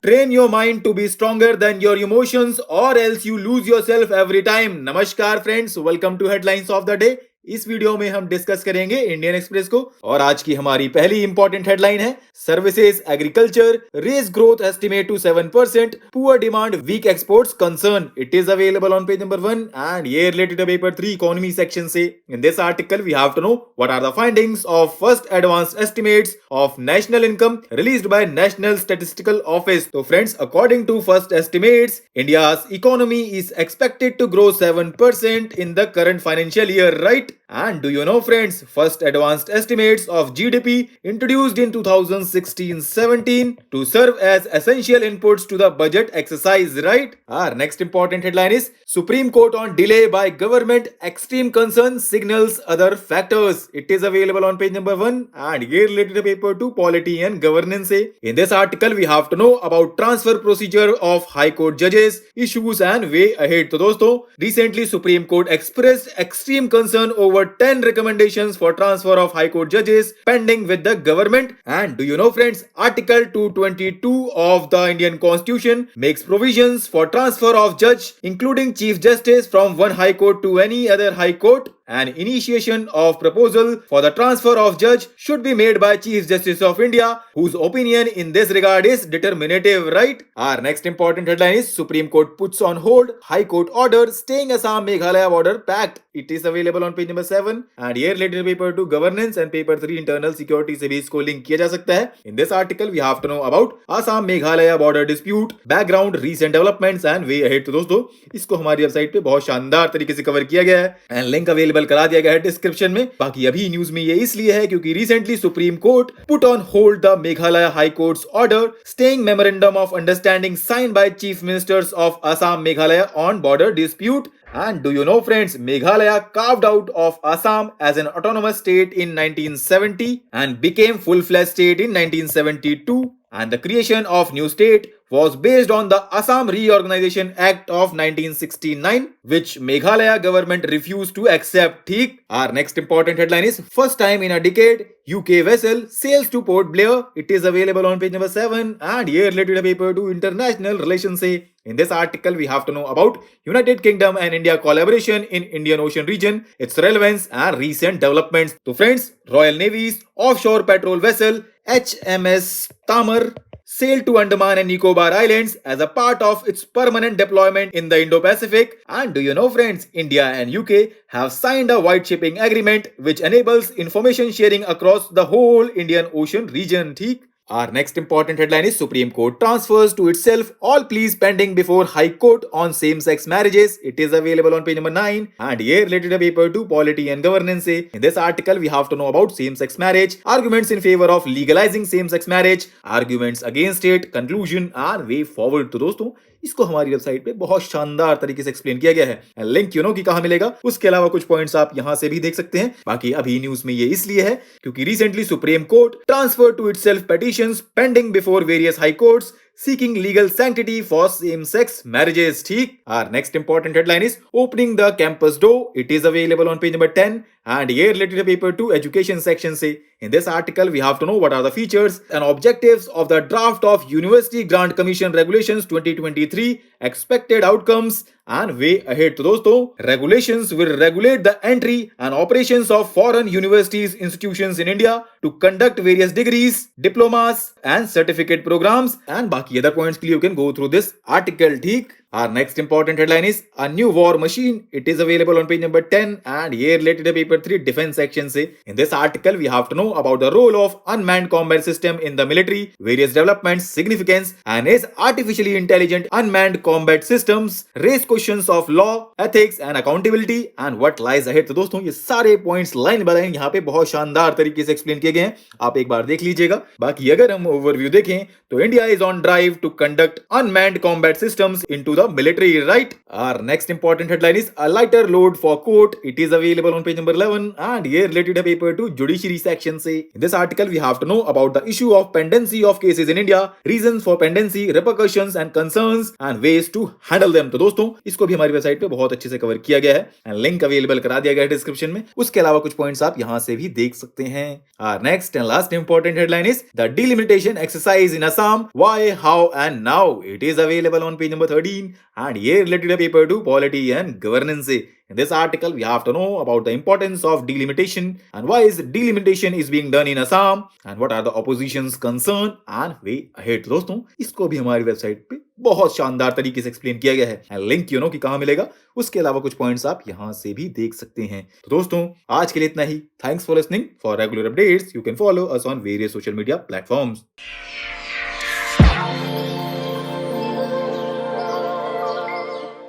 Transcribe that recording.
Train your mind to be stronger than your emotions or else you lose yourself every time. नमस्कार friends, welcome to headlines of the day. इस video में हम discuss करेंगे Indian express को और आज की हमारी पहली इंपॉर्टेंट हेडलाइन है services agriculture raise growth estimate to 7%, poor demand weak exports concern. It is available on page number 1 and ये रिलेटेड पेपर 3 इकोनॉमी सेक्शन से। In this article we have to know what are the findings of first advanced estimates of national income released by national statistical office. तो friends, according to first estimates, India's economy is expected to grow 7% in the current financial year, right? And do you know friends, first advanced estimates of GDP introduced in 2016-17 to serve as essential inputs to the budget exercise, right? Our next important headline is Supreme Court on delay by government, extreme concern signals other factors. It is available on page number 1 and ये related paper to polity and governance से। In this article we have to know about transfer procedure of high court judges, issues and way ahead। तो दोस्तों, recently Supreme Court expressed extreme concern over 10 recommendations for transfer of high court judges pending with the government। And do you know friends, article 222 of the Indian Constitution makes provisions for transfer of judge including chief justice from one high court to any other high court, and initiation of proposal for the transfer of judge should be made by Chief Justice of India, whose opinion in this regard is determinative, right? Our next important headline is Supreme Court puts on hold High Court order staying Assam Meghalaya border pact। It is available on page number 7 and here related paper 2 governance and paper 3 internal security से भी इसको link किया जा सकता है। In this article we have to know about Assam Meghalaya border dispute, background, recent developments and way ahead। तो दोस्तों, इसको हमारी वेबसाइट पे बहुत शानदार तरीके से कवर किया गया है एंड लिंक अवेलेबल करा दिया गया है डिस्क्रिप्शन में। बाकी अभी न्यूज में ये इसलिए है क्योंकि recently supreme court put on hold the Meghalaya high courts order staying memorandum of understanding signed by chief ministers of Assam Meghalaya on border dispute. And do you know friends, Meghalaya carved out of Assam as an autonomous state in 1970 and became full-fledged state in 1972, and the creation of new state was based on the Assam Reorganization Act of 1969, which Meghalaya government refused to accept, ठीक? Our next important headline is first time in a decade UK vessel sails to Port Blair। It is available on page number 7 and here related paper to international relations से। In this article we have to know about United Kingdom and India collaboration in Indian Ocean region, its relevance and recent developments। तो friends, Royal Navy's offshore patrol vessel HMS Tamar sailed to Andaman and Nicobar Islands as a part of its permanent deployment in the Indo-Pacific। And do you know friends, India and UK have signed a white shipping agreement which enables information sharing across the whole Indian Ocean region, ठीक? Our next important headline is Supreme Court transfers to itself all pleas pending before High Court on same-sex marriages। It is available on page number 9 and here related paper to polity and governance से। In this article we have to know about same-sex marriage, arguments in favor of legalizing same-sex marriage, arguments against it, conclusion and way forward। तो दोस्तों, इसको हमारी website पे बहुत शानदार तरीके से एक्सप्लेन किया गया है। लिंक कि कहां मिलेगा, उसके अलावा कुछ पॉइंट्स आप यहां से भी देख सकते हैं। बाकी अभी न्यूज में ये इसलिए है क्योंकि recently supreme court transfer to itself petitions pending before various high courts seeking legal sanctity for same-sex marriages, ठीक? Our next important headline is opening the campus door। It is available on page number 10 and here related paper to education section से। In this article we have to know what are the features and objectives of the draft of University Grant Commission Regulations 2023, expected outcomes and way ahead। तो दोस्तों, regulations will regulate the entry and operations of foreign universities institutions in India to conduct various degrees, diplomas and certificate programs and बाकी other points के लिए you can go through this article, ठीक? Our next important headline is a new war machine। It is available on page number 10 and here related to paper 3 defense section से। In this article we have to know about the role of unmanned combat system in the military, various developments, significance and is artificially intelligent unmanned combat systems, raise questions of law, ethics and accountability and what lies ahead। तो दोस्तों, ये सारे points line by line यहाँ पे बहुत शानदार तरीके से एक्सप्लेन किए गए हैं, आप एक बार देख लीजिएगा। बाकी अगर हम ओवरव्यू देखें तो India is on drive to conduct unmanned combat systems into the military, right? Our next important headline is a lighter load for court. It is available on page number 11 and ये related है paper to judiciary section से. In this article we have to know about the issue of pendency of cases in India, reasons for pendency, repercussions and concerns and ways to handle them. तो दोस्तों इसको भी हमारी website पे बहुत अच्छे से कवर किया गया है एंड लिंक अवेलेबल करा दिया गया है डिस्क्रिप्शन में. उसके अलावा कुछ पॉइंट्स आप यहाँ से भी देख सकते हैं. Our next and last important headline is the delimitation exercise in Assam. Why, how and now. It is available on page number 13 and ये related है paper to polity and governance से. In this article, we have to know about the importance of delimitation and why is delimitation is being done in Assam and what are the opposition's concern and way ahead. तो दोस्तों इसको भी हमारी website पे बहुत शानदार तरीके से एक्सप्लेन किया गया है एंड लिंक यू नो कि कहाँ मिलेगा. उसके अलावा कुछ पॉइंट्स आप यहाँ से भी देख सकते हैं. तो दोस्तों आज के लिए इतना ही. Thanks for listening. For regular updates you can follow us on various social media platforms.